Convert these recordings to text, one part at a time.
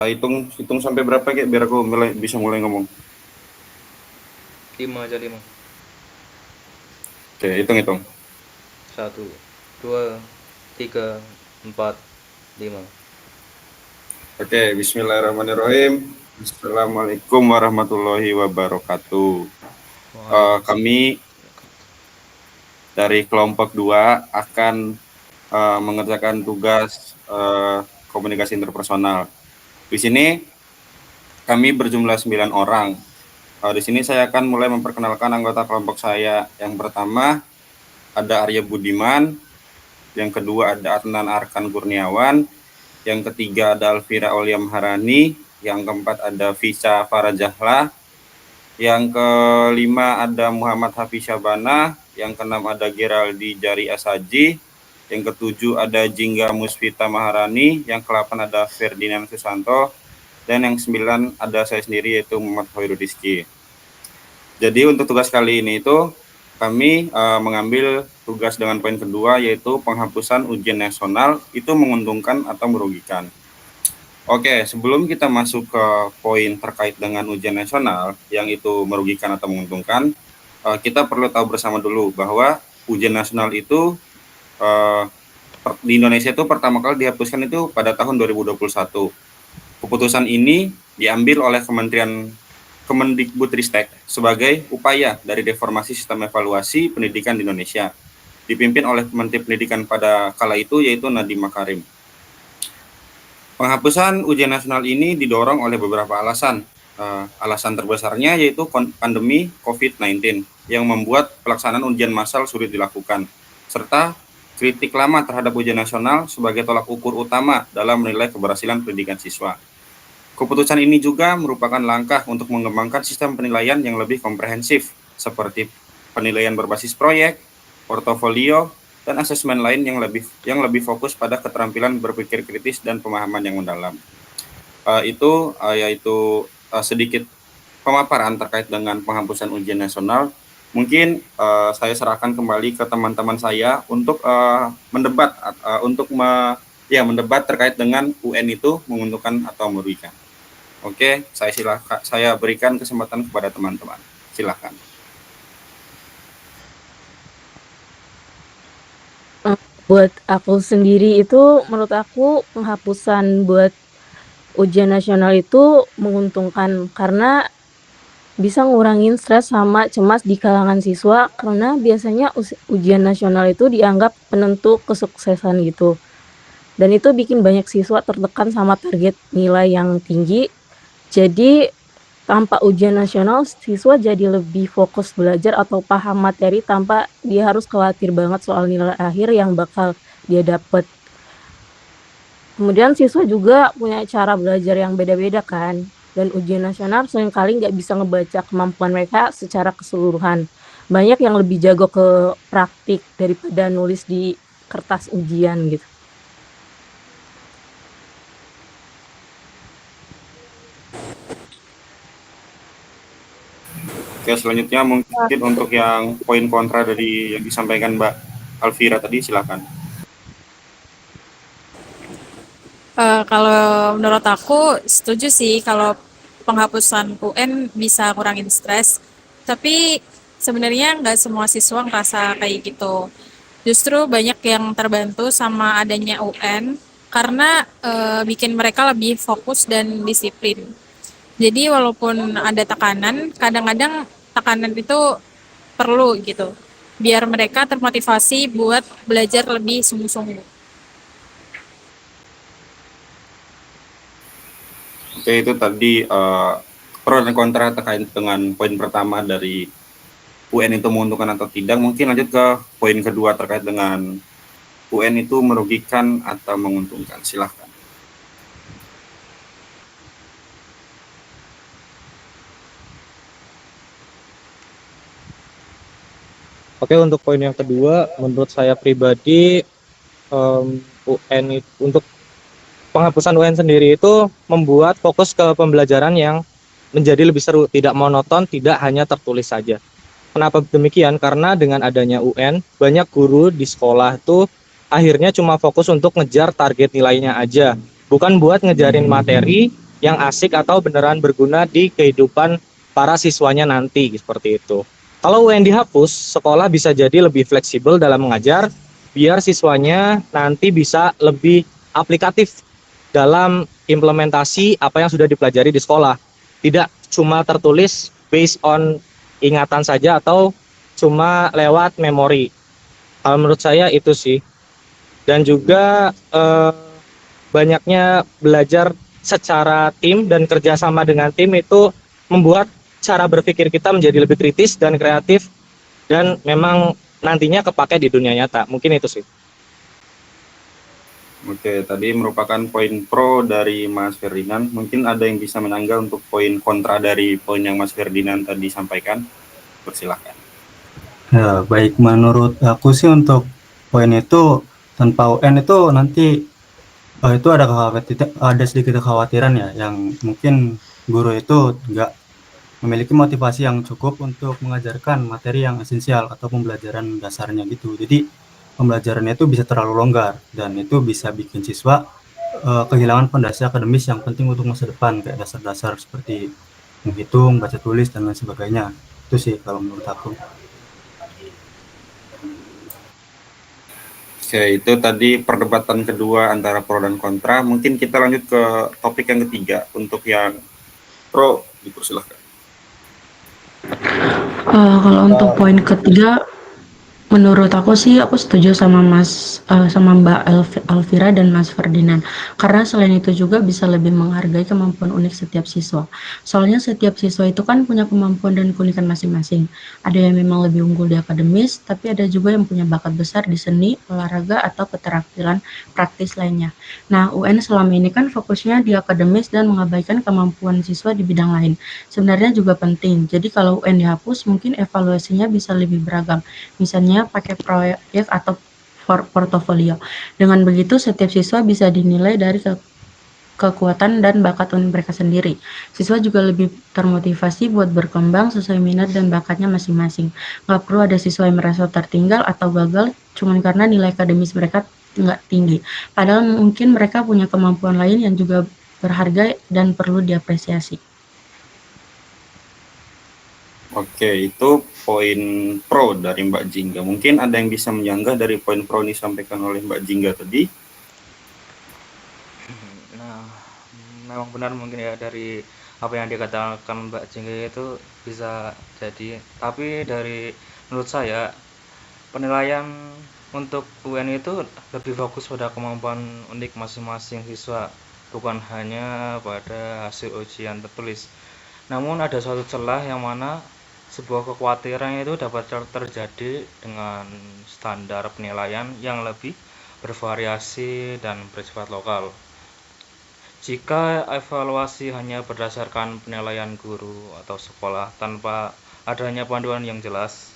Hitung sampai berapa kayak biar aku bisa mulai ngomong. 5 aja, 5. Oke, hitung. 1, 2, 3, 4, 5. Oke, bismillahirrahmanirrahim. Assalamualaikum warahmatullahi wabarakatuh. Waalaikumsalam. Kami dari kelompok 2 akan mengerjakan tugas komunikasi interpersonal. Di sini kami berjumlah 9 orang. Di sini saya akan mulai memperkenalkan anggota kelompok saya. Yang pertama ada Arya Budiman, yang kedua ada Adnan Arkan Kurniawan, yang ketiga ada Alvira Aulia Maharani, yang keempat ada Visa Farajahla, yang kelima ada Muhammad Hafiz Syabana, yang keenam ada Geraldi Jari Asaji, yang ketujuh ada Jingga Musfita Maharani, yang ke-8 ada Ferdinand Susanto, dan yang ke-9 ada saya sendiri yaitu Muhammad Hoirul Rizki. Jadi untuk tugas kali ini itu kami mengambil tugas dengan poin kedua, yaitu penghapusan ujian nasional itu menguntungkan atau merugikan. Oke, sebelum kita masuk ke poin terkait dengan ujian nasional yang itu merugikan atau menguntungkan, kita perlu tahu bersama dulu bahwa ujian nasional itu di Indonesia itu pertama kali dihapuskan itu pada tahun 2021. Keputusan ini diambil oleh Kemendikbudristek sebagai upaya dari reformasi sistem evaluasi pendidikan di Indonesia, dipimpin oleh Menteri Pendidikan pada kala itu yaitu Nadiem Makarim. Penghapusan ujian nasional ini didorong oleh beberapa alasan. Alasan terbesarnya yaitu pandemi COVID-19 yang membuat pelaksanaan ujian massal sulit dilakukan, serta kritik lama terhadap ujian nasional sebagai tolak ukur utama dalam menilai keberhasilan pendidikan siswa. Keputusan ini juga merupakan langkah untuk mengembangkan sistem penilaian yang lebih komprehensif, seperti penilaian berbasis proyek, portofolio, dan asesmen lain yang lebih fokus pada keterampilan berpikir kritis dan pemahaman yang mendalam. Yaitu sedikit pemaparan terkait dengan penghapusan ujian nasional. Mungkin saya serahkan kembali ke teman-teman saya untuk mendebat mendebat terkait dengan UN itu menguntungkan atau merugikan. Oke, saya berikan kesempatan kepada teman-teman. Silakan. Buat aku sendiri itu, menurut aku penghapusan buat ujian nasional itu menguntungkan karena bisa ngurangin stres sama cemas di kalangan siswa, karena biasanya ujian nasional itu dianggap penentu kesuksesan gitu. Dan itu bikin banyak siswa tertekan sama target nilai yang tinggi. Jadi tanpa ujian nasional, siswa jadi lebih fokus belajar atau paham materi tanpa dia harus khawatir banget soal nilai akhir yang bakal dia dapat. Kemudian siswa juga punya cara belajar yang beda-beda kan. Dan ujian nasional seringkali nggak bisa ngebaca kemampuan mereka secara keseluruhan. Banyak yang lebih jago ke praktik daripada nulis di kertas ujian gitu. Oke, selanjutnya mungkin untuk yang poin kontra dari yang disampaikan Mbak Alvira tadi, silakan. Kalau menurut aku setuju sih kalau penghapusan UN bisa kurangin stres. Tapi sebenarnya nggak semua siswa ngerasa kayak gitu. Justru banyak yang terbantu sama adanya UN karena bikin mereka lebih fokus dan disiplin. Jadi walaupun ada tekanan, kadang-kadang tekanan itu perlu gitu. Biar mereka termotivasi buat belajar lebih sungguh-sungguh. Oke, itu tadi pro dan kontra terkait dengan poin pertama dari UN itu menguntungkan atau tidak. Mungkin lanjut ke poin kedua terkait dengan UN itu merugikan atau menguntungkan. Silahkan. Oke, untuk poin yang kedua, menurut saya pribadi, untuk penghapusan UN sendiri itu membuat fokus ke pembelajaran yang menjadi lebih seru, tidak monoton, tidak hanya tertulis saja. Kenapa demikian? Karena dengan adanya UN, banyak guru di sekolah itu akhirnya cuma fokus untuk ngejar target nilainya aja, bukan buat ngejarin materi yang asik atau beneran berguna di kehidupan para siswanya nanti, seperti itu. Kalau UN dihapus, sekolah bisa jadi lebih fleksibel dalam mengajar, biar siswanya nanti bisa lebih aplikatif dalam implementasi apa yang sudah dipelajari di sekolah. Tidak cuma tertulis based on ingatan saja atau cuma lewat memori. Kalau menurut saya itu sih. Dan juga banyaknya belajar secara tim dan kerjasama dengan tim itu membuat cara berpikir kita menjadi lebih kritis dan kreatif dan memang nantinya kepake di dunia nyata. Mungkin itu sih. Oke, tadi merupakan poin pro dari Mas Ferdinand. Mungkin ada yang bisa menanggal untuk poin kontra dari poin yang Mas Ferdinand tadi sampaikan. Persilahkan. Ya, baik, menurut aku sih untuk poin itu tanpa UN itu nanti itu ada sedikit kekhawatiran ya, yang mungkin guru itu nggak memiliki motivasi yang cukup untuk mengajarkan materi yang esensial atau pembelajaran dasarnya gitu. Jadi pembelajarannya itu bisa terlalu longgar dan itu bisa bikin siswa kehilangan fondasi akademis yang penting untuk masa depan, kayak dasar-dasar seperti menghitung, baca tulis dan lain sebagainya. Itu sih kalau menurut aku. Oke, itu tadi perdebatan kedua antara pro dan kontra. Mungkin kita lanjut ke topik yang ketiga. Untuk yang pro, dipersilahkan. Kalau untuk poin ketiga, menurut aku sih aku setuju sama sama Mbak Alvira dan Mas Ferdinand. Karena selain itu juga bisa lebih menghargai kemampuan unik setiap siswa. Soalnya setiap siswa itu kan punya kemampuan dan keunikan masing-masing. Ada yang memang lebih unggul di akademis, tapi ada juga yang punya bakat besar di seni, olahraga, atau keterampilan praktis lainnya. Nah, UN selama ini kan fokusnya di akademis dan mengabaikan kemampuan siswa di bidang lain. Sebenarnya juga penting. Jadi kalau UN dihapus, mungkin evaluasinya bisa lebih beragam. Misalnya pakai proyek atau portofolio. Dengan begitu setiap siswa bisa dinilai dari kekuatan dan bakat mereka sendiri. Siswa juga lebih termotivasi buat berkembang sesuai minat dan bakatnya masing-masing. Nggak perlu ada siswa yang merasa tertinggal atau gagal cuman karena nilai akademis mereka nggak tinggi. Padahal mungkin mereka punya kemampuan lain yang juga berharga dan perlu diapresiasi. Oke, itu poin pro dari Mbak Jingga. Mungkin ada yang bisa menyanggah dari poin pro yang disampaikan oleh Mbak Jingga tadi. Nah, memang benar mungkin ya dari apa yang dikatakan Mbak Jingga itu bisa jadi. Tapi dari menurut saya penilaian untuk UN itu lebih fokus pada kemampuan unik masing-masing siswa, bukan hanya pada hasil ujian tertulis. Namun ada suatu celah yang mana sebuah kekhawatiran itu dapat terjadi dengan standar penilaian yang lebih bervariasi dan bersifat lokal. Jika evaluasi hanya berdasarkan penilaian guru atau sekolah tanpa adanya panduan yang jelas,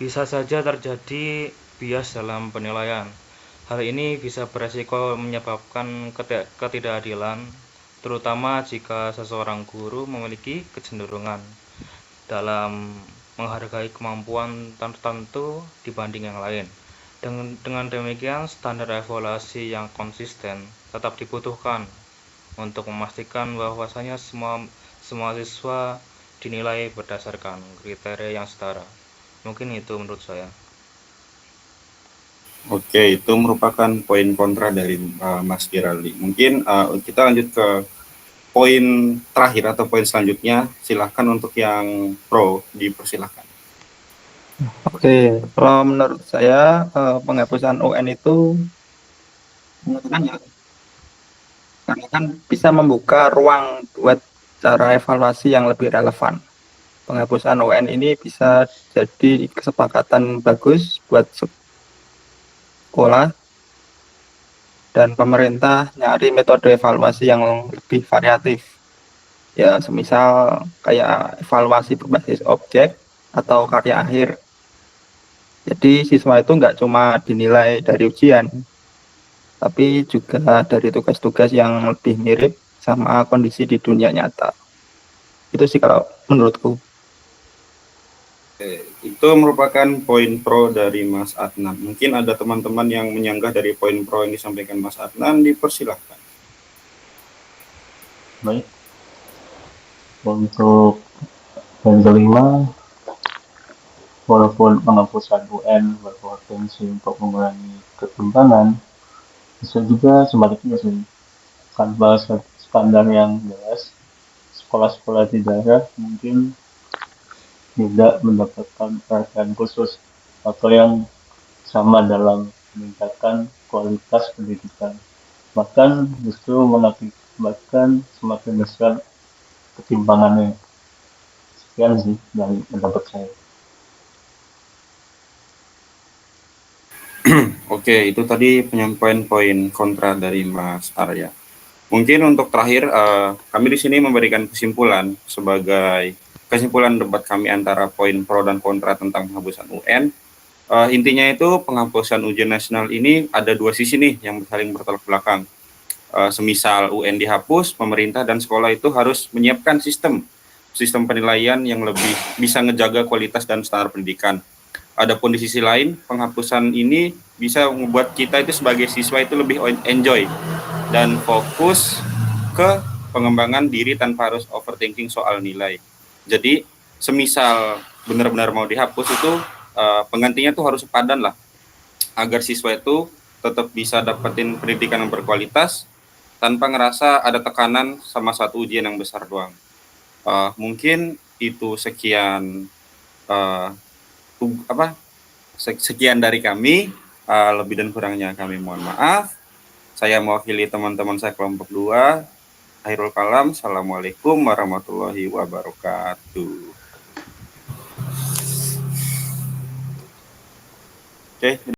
bisa saja terjadi bias dalam penilaian. Hal ini bisa beresiko menyebabkan ketidakadilan, terutama jika seseorang guru memiliki kecenderungan dalam menghargai kemampuan tertentu dibanding yang lain. Dengan demikian, standar evaluasi yang konsisten tetap dibutuhkan untuk memastikan bahwasanya semua siswa dinilai berdasarkan kriteria yang setara. Mungkin itu menurut saya. Oke, itu merupakan poin kontra dari Mas Kirali. Mungkin kita lanjut ke poin terakhir atau poin selanjutnya. Silahkan untuk yang pro, dipersilahkan. Oke, kalau menurut saya penghapusan UN itu menentukan ya, karena kan bisa membuka ruang buat cara evaluasi yang lebih relevan. Penghapusan UN ini bisa jadi kesepakatan bagus buat sekolah dan pemerintah nyari metode evaluasi yang lebih variatif. Ya, semisal kayak evaluasi berbasis objek atau karya akhir. Jadi siswa itu nggak cuma dinilai dari ujian, tapi juga dari tugas-tugas yang lebih mirip sama kondisi di dunia nyata. Itu sih kalau menurutku. Itu merupakan poin pro dari Mas Adnan. Mungkin ada teman-teman yang menyanggah dari poin pro yang disampaikan Mas Adnan, dipersilahkan. Baik, Untuk yang kelima, walaupun penghapusan UN berpotensi untuk mengurangi ketimpangan, bisa juga sebaliknya sih. Tanpa standar yang jelas, sekolah-sekolah di daerah mungkin tidak mendapatkan perhatian khusus atau yang sama dalam meningkatkan kualitas pendidikan. Bahkan justru mengakibatkan semakin besar ketimpangannya. Sekian sih dari pendapat saya. Oke, itu tadi penyampaian poin kontra dari Mas Arya. Mungkin untuk terakhir, kami di sini memberikan kesimpulan sebagai kesimpulan debat kami antara poin pro dan kontra tentang penghapusan UN. Intinya itu penghapusan ujian nasional ini ada dua sisi nih yang saling bertolak belakang. Semisal UN dihapus, pemerintah dan sekolah itu harus menyiapkan sistem penilaian yang lebih bisa ngejaga kualitas dan standar pendidikan. Adapun di sisi lain, penghapusan ini bisa membuat kita itu sebagai siswa itu lebih enjoy dan fokus ke pengembangan diri tanpa harus overthinking soal nilai. Jadi, semisal benar-benar mau dihapus itu, penggantinya tuh harus sepadan lah, agar siswa itu tetap bisa dapetin pendidikan yang berkualitas tanpa ngerasa ada tekanan sama satu ujian yang besar doang. Mungkin itu sekian sekian dari kami. Lebih dan kurangnya kami mohon maaf. Saya mewakili teman-teman saya kelompok 2. Akhirul kalam. Assalamualaikum warahmatullahi wabarakatuh. Oke.